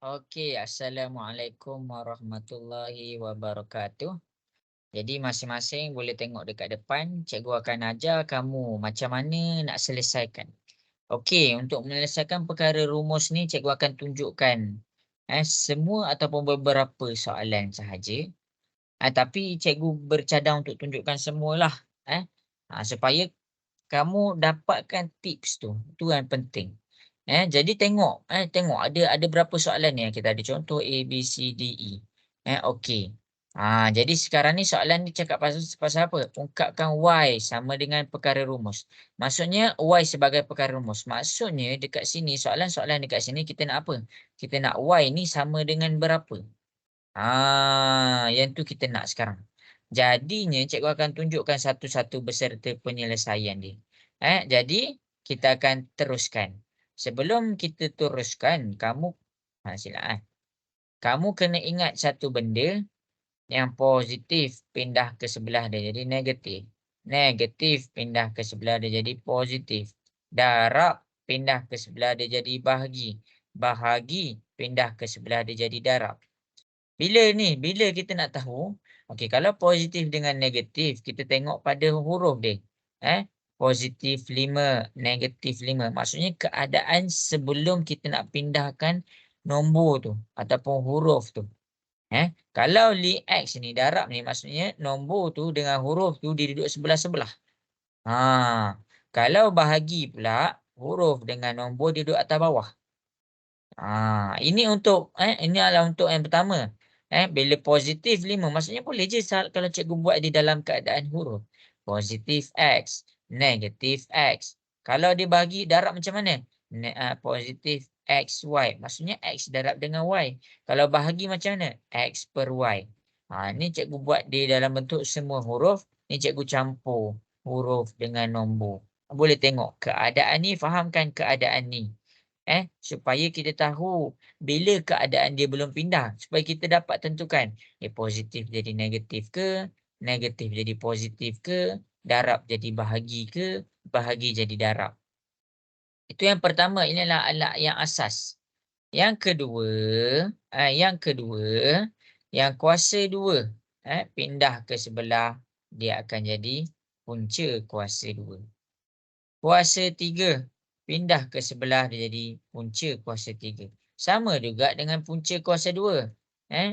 Okey, Assalamualaikum warahmatullahi wabarakatuh. Jadi masing-masing boleh tengok dekat depan, cikgu akan ajar kamu macam mana nak selesaikan. Okey, untuk menyelesaikan perkara rumus ni cikgu akan tunjukkan semua ataupun beberapa soalan sahaja. Tapi cikgu bercadang untuk tunjukkan semualah eh supaya kamu dapatkan tips tu. Tu yang penting. Jadi tengok ada berapa soalan ni yang kita ada contoh A, B, C, D, E. Okey. Jadi sekarang ni soalan ni cakap pasal pasal apa? Ungkapkan Y sama dengan perkara rumus. Maksudnya Y sebagai perkara rumus. Maksudnya dekat sini soalan-soalan dekat sini kita nak apa? Kita nak Y ni sama dengan berapa? Yang tu kita nak sekarang. Jadinya cikgu akan tunjukkan satu-satu beserta penyelesaian dia. Jadi kita akan teruskan. Sebelum kita teruskan, kamu silap kamu kena ingat satu benda yang positif pindah ke sebelah dia jadi negatif. Negatif pindah ke sebelah dia jadi positif. Darab pindah ke sebelah dia jadi bahagi. Bahagi pindah ke sebelah dia jadi darab. Bila kita nak tahu, okey kalau positif dengan negatif, kita tengok pada huruf dia. Positif 5, negatif 5. Maksudnya keadaan sebelum kita nak pindahkan nombor tu ataupun huruf tu. Kalau X ni, darab ni maksudnya nombor tu dengan huruf tu dia duduk sebelah-sebelah. Kalau bahagi pula, huruf dengan nombor dia duduk atas bawah. Ini untuk ini adalah untuk yang pertama. Bila positif 5 maksudnya boleh je kalau cikgu buat di dalam keadaan huruf. Positif X, negatif X. Kalau dia bagi darab macam mana? Positif X, Y. Maksudnya X darab dengan Y. Kalau bahagi macam mana? X per Y. Ni cikgu buat di dalam bentuk semua huruf. Ni cikgu campur huruf dengan nombor. Boleh tengok keadaan ni, fahamkan keadaan ni. Supaya kita tahu bila keadaan dia belum pindah, supaya kita dapat tentukan, positif jadi negatif ke, negatif jadi positif ke, darab jadi bahagi ke, bahagi jadi darab. Itu yang pertama, ini adalah yang asas. Yang kedua, yang kuasa 2, pindah ke sebelah, dia akan jadi punca kuasa 2. Kuasa 3 pindah ke sebelah dia jadi punca kuasa 3. Sama juga dengan punca kuasa 2.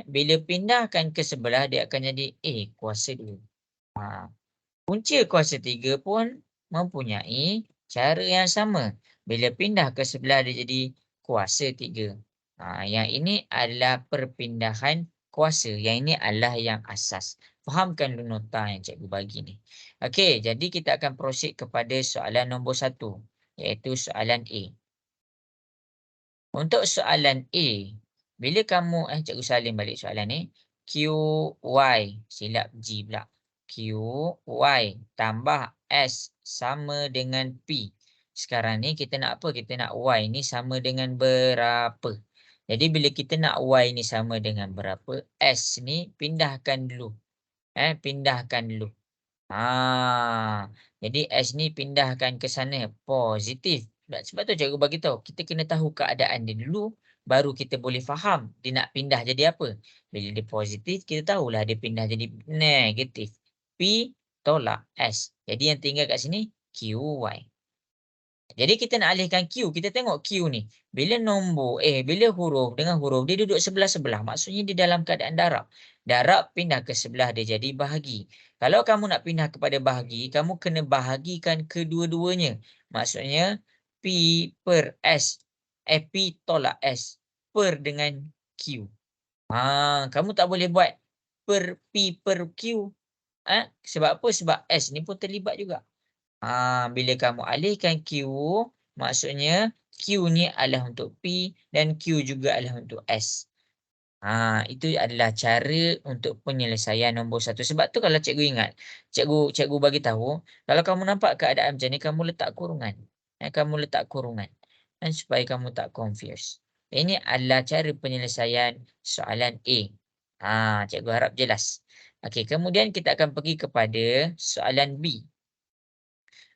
Bila pindahkan ke sebelah dia akan jadi kuasa 2. Punca kuasa 3 pun mempunyai cara yang sama. Bila pindah ke sebelah dia jadi kuasa 3. Yang ini adalah perpindahan kuasa. Yang ini adalah yang asas. Fahamkan dulu nota yang cikgu bagi ni. Okey, jadi kita akan proceed kepada soalan nombor 1, iaitu soalan A. Untuk soalan A, bila kamu cikgu salin balik soalan ni. QY, silap G pula. QY tambah S sama dengan P. Sekarang ni kita nak apa? Kita nak Y ni sama dengan berapa? Jadi bila kita nak Y ni sama dengan berapa, S ni pindahkan dulu. Pindahkan dulu. Jadi S ni pindahkan ke sana positif. Sebab tu cikgu bagi tahu, kita kena tahu keadaan dia dulu baru kita boleh faham dia nak pindah jadi apa. Bila dia positif kita tahulah dia pindah jadi negatif. P tolak S. Jadi yang tinggal kat sini QY. Jadi kita nak alihkan Q, kita tengok Q ni. Bila bila huruf dengan huruf dia duduk sebelah-sebelah, maksudnya dia dalam keadaan darab. Darab pindah ke sebelah dia jadi bahagi. Kalau kamu nak pindah kepada bahagi, kamu kena bahagikan kedua-duanya. Maksudnya P per S. P tolak S per dengan Q. Kamu tak boleh buat per P per Q. Sebab apa? Sebab S ni pun terlibat juga. Bila kamu alihkan Q, maksudnya Q ni adalah untuk P dan Q juga adalah untuk S. Itu adalah cara untuk penyelesaian nombor 1. Sebab tu kalau cikgu ingat, cikgu bagi tahu, kalau kamu nampak keadaan macam ni, kamu letak kurungan. Kamu letak kurungan. Supaya kamu tak confuse. Ini adalah cara penyelesaian soalan A. Cikgu harap jelas. Okey, kemudian kita akan pergi kepada soalan B.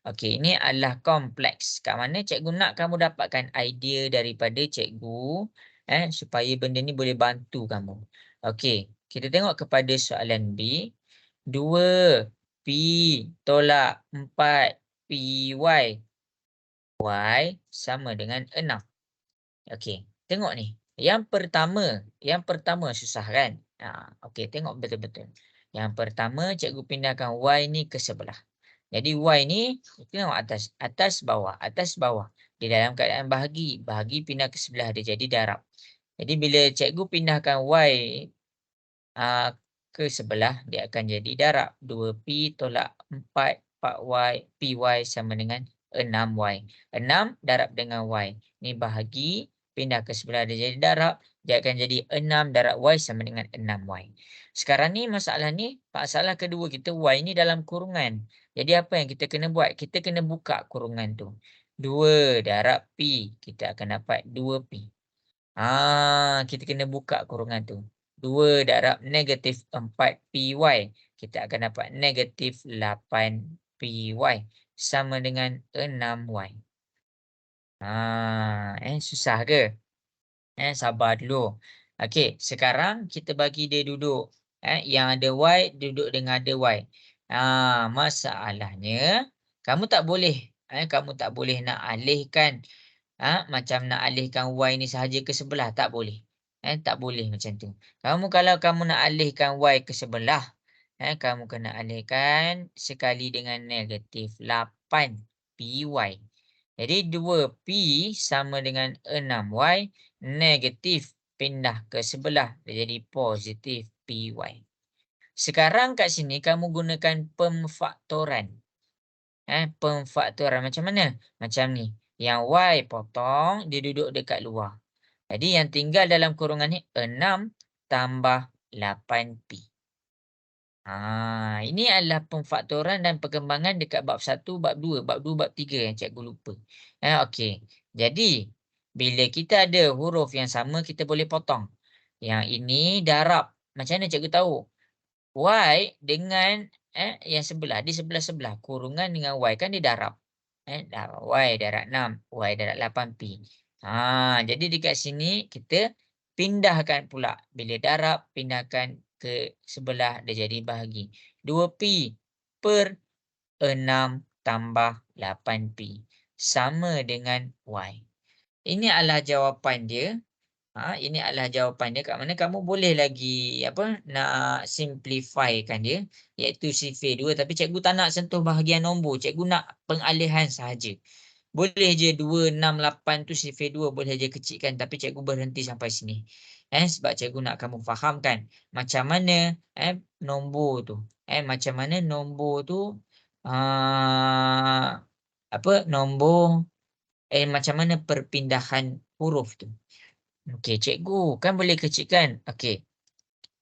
Okey, ini adalah kompleks. Kat mana cikgu nak kamu dapatkan idea daripada cikgu supaya benda ni boleh bantu kamu. Okey, kita tengok kepada soalan B. 2 P tolak 4 PY. Y sama dengan 6. Okey, tengok ni. Yang pertama susah kan? Okey, tengok betul-betul. Yang pertama cikgu pindahkan Y ni ke sebelah. Jadi Y ni tengok atas, atas bawah. Di dalam keadaan bahagi, bahagi pindah ke sebelah dia jadi darab. Jadi bila cikgu pindahkan Y ke sebelah, dia akan jadi darab. 2P tolak 4Y, PY sama dengan 6Y. 6 darab dengan Y. Ni bahagi, pindah ke sebelah dia jadi darab. Dia akan jadi 6 darab Y sama dengan 6Y. Sekarang ni masalah kedua kita, Y ni dalam kurungan. Jadi apa yang kita kena buat? Kita kena buka kurungan tu. 2 darab P, kita akan dapat 2P. Kita kena buka kurungan tu. 2 darab negatif 4 PY. Kita akan dapat negatif 8 PY. Sama dengan 6Y. Susah ke? Sabar dulu. Okey, sekarang kita bagi dia duduk. Yang ada Y duduk dengan ada Y. Masalahnya, kamu tak boleh nak alihkan. Macam nak alihkan Y ni sahaja ke sebelah, tak boleh. Tak boleh macam tu. Kalau kamu nak alihkan Y ke sebelah, kamu kena alihkan sekali dengan negatif 8 PY. Jadi 2P sama dengan 6Y, negatif pindah ke sebelah, dia jadi positif PY. Sekarang kat sini kamu gunakan pemfaktoran. Pemfaktoran macam mana? Macam ni. Yang Y potong, dia duduk dekat luar. Jadi yang tinggal dalam kurungan ni 6 tambah 8P. Ini adalah pemfaktoran dan perkembangan dekat bab 1, bab 2, bab 2, bab 3 yang cikgu lupa. Okey. Jadi, bila kita ada huruf yang sama, kita boleh potong. Yang ini darab. Macam mana cikgu tahu? Y dengan yang sebelah, di sebelah-sebelah. Kurungan dengan Y kan dia darab. Y darab 6, Y darab 8P. Jadi dekat sini kita pindahkan pula. Bila darab, pindahkan ke sebelah, dia jadi bahagi. 2P per 6 tambah 8P. Sama dengan Y. Ini adalah jawapan dia. Ini adalah jawapan dia. Kat mana kamu boleh lagi nak simplifikan dia, iaitu sifir 2, tapi cikgu tak nak sentuh bahagian nombor. Cikgu nak pengalihan sahaja. Boleh je 2, 6, 8 tu sifir 2 boleh je kecilkan, tapi cikgu berhenti sampai sini. Sebab cikgu nak kamu fahamkan macam mana nombor tu. Macam mana nombor tu macam mana perpindahan huruf tu. Okey, cikgu kan boleh kecilkan. Okey.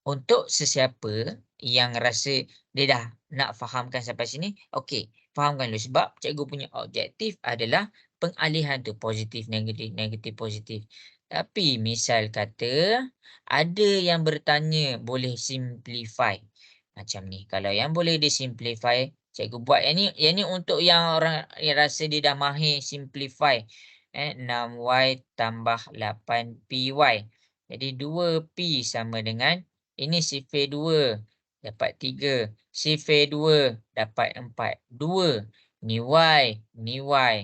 Untuk sesiapa yang rasa dia dah nak fahamkan sampai sini, okey, fahamkan dulu sebab cikgu punya objektif adalah pengalihan tu positif, negatif, negatif, positif. Tapi misal kata ada yang bertanya boleh simplify. Macam ni. Kalau yang boleh disimplify, cikgu buat yang ni untuk yang orang yang rasa dia dah mahir simplify. 6Y tambah 8PY. Jadi 2P sama dengan ini sifir 2 dapat 3. Sifir 2 dapat 4. 2. Ni Y.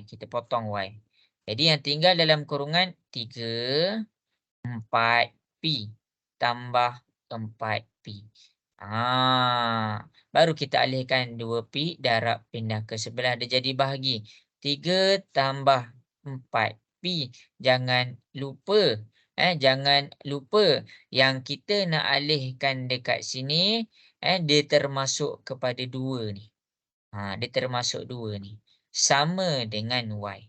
Kita potong Y. Jadi yang tinggal dalam kurungan 3, 4P tambah 4P. Baru kita alihkan 2P, darab pindah ke sebelah, dia jadi bahagi. 3 tambah 4P. Jangan lupa yang kita nak alihkan dekat sini, dia termasuk kepada 2 ni. Dia termasuk 2 ni. Sama dengan Y.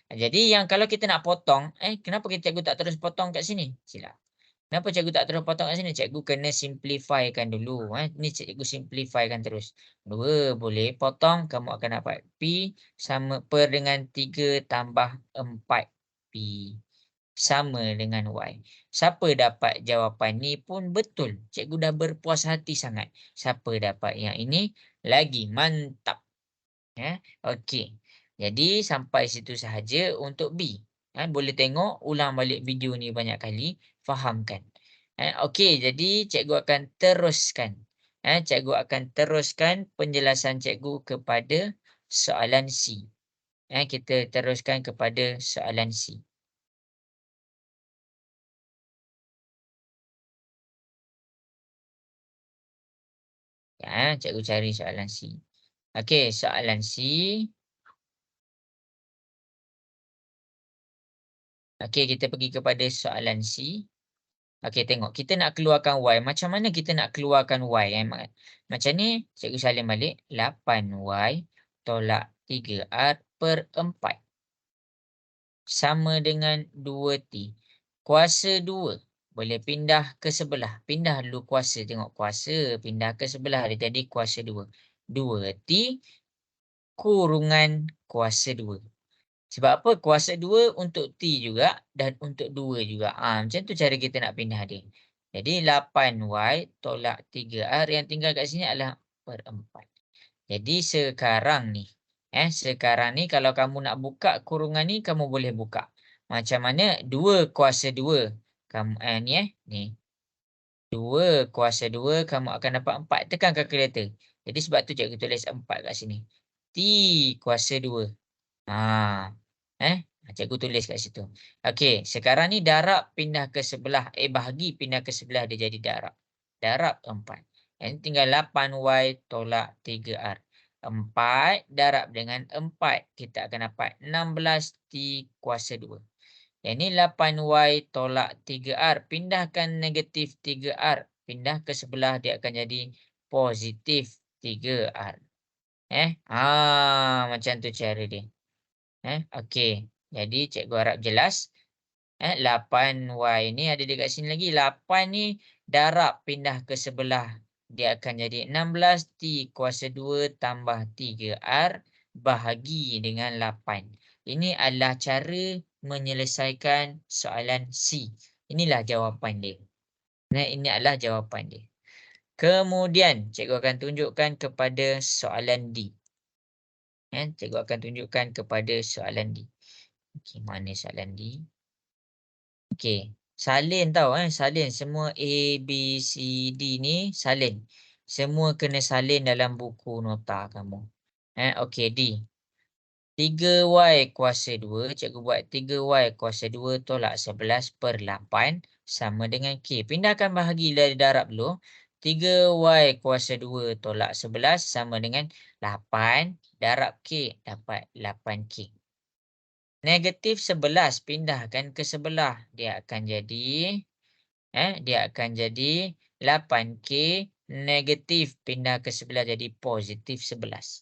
Jadi yang kalau kita nak potong, kenapa cikgu tak terus potong kat sini? Silap. Kenapa cikgu tak terus potong kat sini? Cikgu kena simplifykan dulu. Ni cikgu simplifykan terus. 2 boleh potong, kamu akan dapat P sama per dengan 3 tambah 4P. Sama dengan Y. Siapa dapat jawapan ni pun betul. Cikgu dah berpuas hati sangat. Siapa dapat yang ini lagi mantap. Okey. Jadi sampai situ sahaja untuk B. Boleh tengok, ulang balik video ni banyak kali, fahamkan. Okey, jadi cikgu akan teruskan. Cikgu akan teruskan penjelasan cikgu kepada soalan C. Kita teruskan kepada soalan C. Cikgu cari soalan C. Okey, soalan C. Okey, kita pergi kepada soalan C. Okey, tengok kita nak keluarkan Y. Macam mana kita nak keluarkan Y? Macam ni, cikgu salin balik. 8Y tolak 3R per 4 sama dengan 2T. Kuasa 2 boleh pindah ke sebelah. Pindah dulu kuasa. Tengok kuasa. Pindah ke sebelah. Dia jadi kuasa 2. 2T kurungan kuasa 2. Sebab apa? Kuasa 2 untuk T juga dan untuk 2 juga. Macam tu cara kita nak pindah dia. Jadi 8Y tolak 3R yang tinggal kat sini adalah per 4. Jadi sekarang ni kalau kamu nak buka kurungan ni, kamu boleh buka. Macam mana? 2 kuasa 2. Kamu, ni. 2 kuasa 2, kamu akan dapat 4. Tekan kalkulator. Jadi sebab tu cikgu tulis 4 kat sini. T kuasa 2. Ha. Cikgu tulis kat situ. Okey, sekarang ni darab pindah ke sebelah. Bahagi pindah ke sebelah, dia jadi darab. Darab 4. Yang ni tinggal 8Y tolak 3R. 4 darab dengan 4. Kita akan dapat 16T kuasa 2. Yang ni 8Y tolak 3R. Pindahkan negatif 3R. Pindah ke sebelah, dia akan jadi positif 3R. Macam tu cara dia. Okey. Jadi cikgu harap jelas. 8Y ni ada dekat sini lagi. 8 ni darab pindah ke sebelah. Dia akan jadi 16T kuasa 2 tambah 3R bahagi dengan 8. Ini adalah cara menyelesaikan soalan C. Inilah jawapan dia. Ini adalah jawapan dia. Kemudian cikgu akan tunjukkan kepada soalan D. Cikgu akan tunjukkan kepada soalan D. Okey, mana soalan D? Okey, salin tau salin semua A, B, C, D ni salin. Semua kena salin dalam buku nota kamu. Okey, D. 3Y kuasa 2, cikgu buat 3Y kuasa 2 tolak 11 per 8 sama dengan K. Pindahkan bahagi dari darab dulu. 3Y kuasa 2 tolak 11 sama dengan 8 darab K, dapat 8K. Negatif 11 pindahkan ke sebelah. Dia akan jadi 8K negatif pindah ke sebelah jadi positif 11.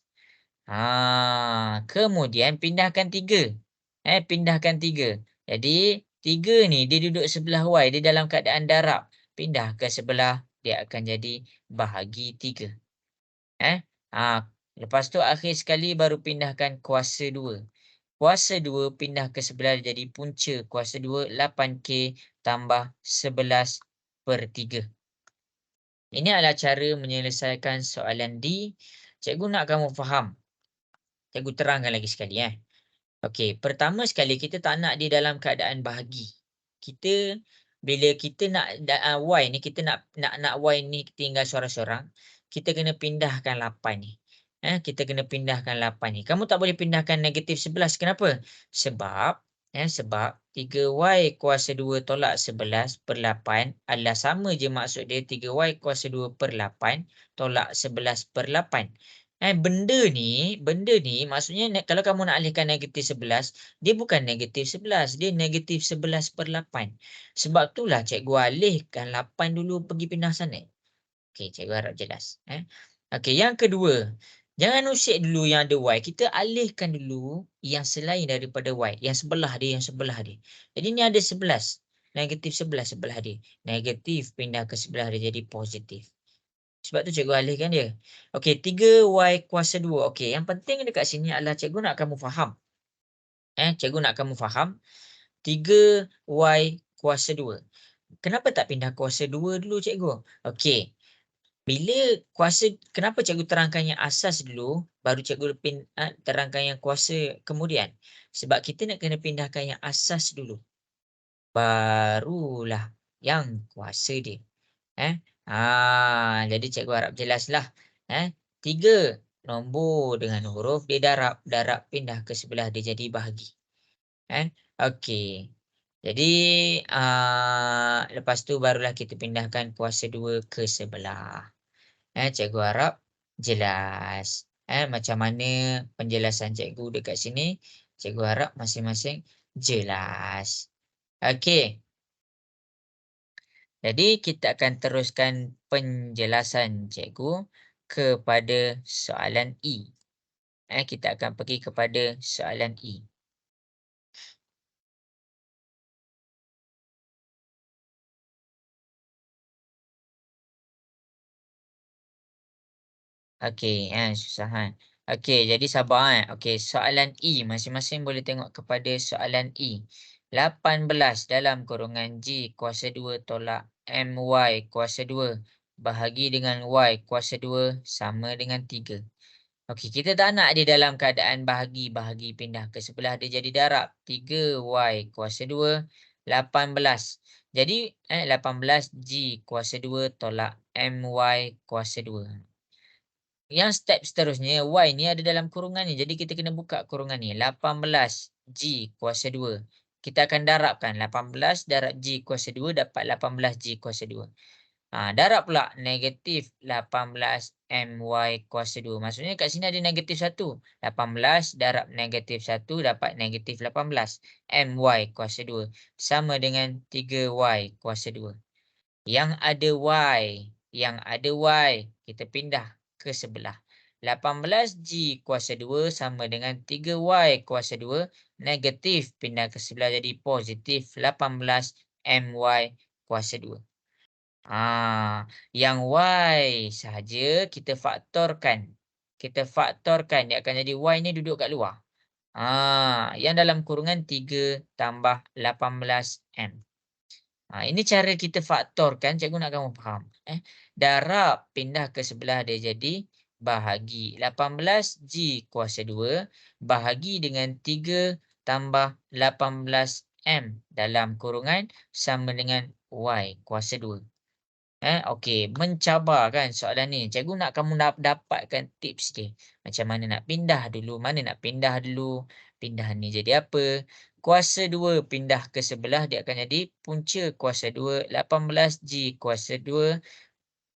Kemudian pindahkan 3. Pindahkan 3. Jadi 3 ni dia duduk sebelah Y, dia dalam keadaan darab. Pindah ke sebelah, dia akan jadi bahagi 3. Lepas tu akhir sekali baru pindahkan kuasa 2. Kuasa 2 pindah ke sebelah jadi punca kuasa 2 8K tambah 11 per 3. Ini adalah cara menyelesaikan soalan D. Cikgu nak kamu faham. Cikgu terangkan lagi sekali. Okey, pertama sekali kita tak nak dia dalam keadaan bahagi. Bila kita nak Y ni, kita nak Y ni tinggal seorang-seorang, kita kena pindahkan 8 ni. Kita kena pindahkan 8 ni. Kamu tak boleh pindahkan negatif 11. Kenapa? Sebab 3Y kuasa 2 tolak 11 per 8 adalah sama je maksud dia 3Y kuasa 2 per 8 tolak 11 per 8. Benda ni maksudnya kalau kamu nak alihkan negatif 11, dia bukan negatif 11, dia negatif 11 per 8. Sebab itulah cikgu alihkan 8 dulu pergi pindah sana. Okey, cikgu harap jelas. Okey, yang kedua, jangan usik dulu yang ada Y. Kita alihkan dulu yang selain daripada Y. Yang sebelah dia. Jadi ni ada 11. Negatif 11 sebelah dia. Negatif pindah ke sebelah dia jadi positif. Sebab tu cikgu alihkan dia. Okey, 3Y kuasa 2. Okey, yang penting dekat sini adalah cikgu nak kamu faham. Cikgu nak kamu faham. 3Y kuasa 2. Kenapa tak pindah kuasa 2 dulu cikgu? Okey. Bila kuasa kenapa cikgu terangkan yang asas dulu, baru cikgu terangkan yang kuasa kemudian? Sebab kita nak kena pindahkan yang asas dulu, barulah yang kuasa dia. Eh, jadi cikgu harap jelaslah. 3 nombor dengan huruf dia darab, darab pindah ke sebelah dia jadi bahagi. Okey. Jadi, lepas tu barulah kita pindahkan kuasa 2 ke sebelah. Cikgu harap jelas. Macam mana penjelasan cikgu dekat sini, cikgu harap masing-masing jelas. Okey. Jadi kita akan teruskan penjelasan cikgu kepada soalan E. Kita akan pergi kepada soalan E. Okey, susah kan? Okey, jadi sabar Okey, soalan E, masing-masing boleh tengok kepada soalan E. 18 dalam kurungan G kuasa 2 tolak MY kuasa 2 bahagi dengan Y kuasa 2 sama dengan 3. Okey, kita tak nak dia dalam keadaan bahagi-bahagi pindah ke sebelah, dia jadi darab. 3Y kuasa 2, 18. Jadi, 18 G kuasa 2 tolak MY kuasa 2. Yang step seterusnya, Y ni ada dalam kurungan ni. Jadi kita kena buka kurungan ni. 18 G kuasa 2. Kita akan darabkan. 18 darab G kuasa 2 dapat 18 G kuasa 2. Darab pula negatif 18 MY kuasa 2. Maksudnya kat sini ada negatif 1. 18 darab negatif 1 dapat negatif 18 MY kuasa 2. Sama dengan 3Y kuasa 2. Yang ada Y, kita pindah ke sebelah. 18 G kuasa 2 sama dengan 3Y kuasa 2, negatif pindah ke sebelah jadi positif 18 MY kuasa 2. Yang Y sahaja kita faktorkan. Dia akan jadi Y ni duduk kat luar. Yang dalam kurungan 3 tambah 18M. Ini cara kita faktorkan, cikgu nak kamu faham. Darab pindah ke sebelah dia jadi bahagi 18 G kuasa 2 bahagi dengan 3 tambah 18M dalam kurungan sama dengan Y kuasa 2. Okey, mencabar kan soalan ni. Cikgu nak kamu dapatkan tips dia. Macam mana nak pindah dulu, mana nak pindah dulu. Pindah ni jadi apa? Kuasa 2 pindah ke sebelah dia akan jadi punca kuasa 2, 18G kuasa 2,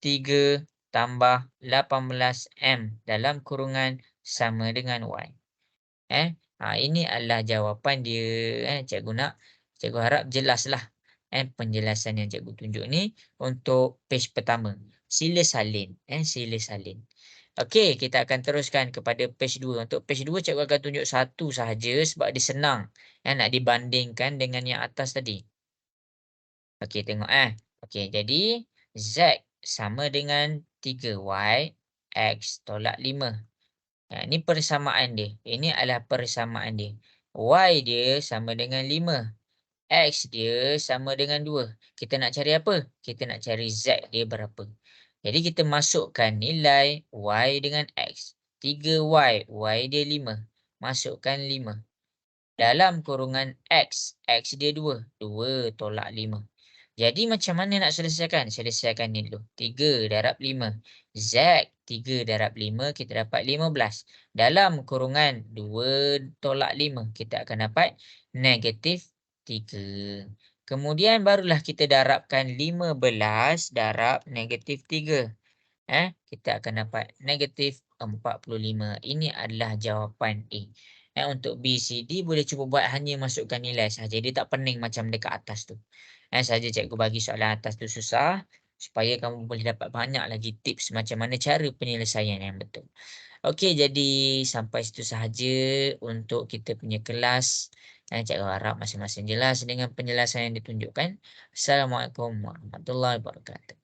3 tambah 18M dalam kurungan sama dengan Y. Ini adalah jawapan dia. Cikgu harap jelaslah penjelasan yang cikgu tunjuk ni untuk page pertama. Sila salin. Sila salin. Okey, kita akan teruskan kepada page 2. Untuk page 2 cikgu akan tunjuk satu sahaja sebab dia senang. Nak dibandingkan dengan yang atas tadi. Okey, tengok Okey, jadi Z sama dengan 3Y X tolak 5. Ini persamaan dia. Ini adalah persamaan dia. Y dia sama dengan 5. X dia sama dengan 2. Kita nak cari apa? Kita nak cari Z dia berapa. Jadi kita masukkan nilai Y dengan X. 3Y, Y dia 5. Masukkan 5. Dalam kurungan X, X dia 2. 2 tolak 5. Jadi macam mana nak selesaikan? Selesaikan ni dulu. 3 darab 5. Z 3 darab 5 kita dapat 15. Dalam kurungan 2 tolak 5 kita akan dapat negatif 3. Kemudian barulah kita darabkan 15 darab negatif 3. Kita akan dapat negatif 45. Ini adalah jawapan A. Untuk B, C, D boleh cuba buat hanya masukkan nilai saja. Dia tak pening macam dekat atas tu. Saja cikgu bagi soalan atas tu susah supaya kamu boleh dapat banyak lagi tips macam mana cara penyelesaian yang betul. Okey, jadi sampai situ sahaja untuk kita punya kelas. Cikgu harap masing-masing jelas dengan penjelasan yang ditunjukkan. Assalamualaikum warahmatullahi wabarakatuh.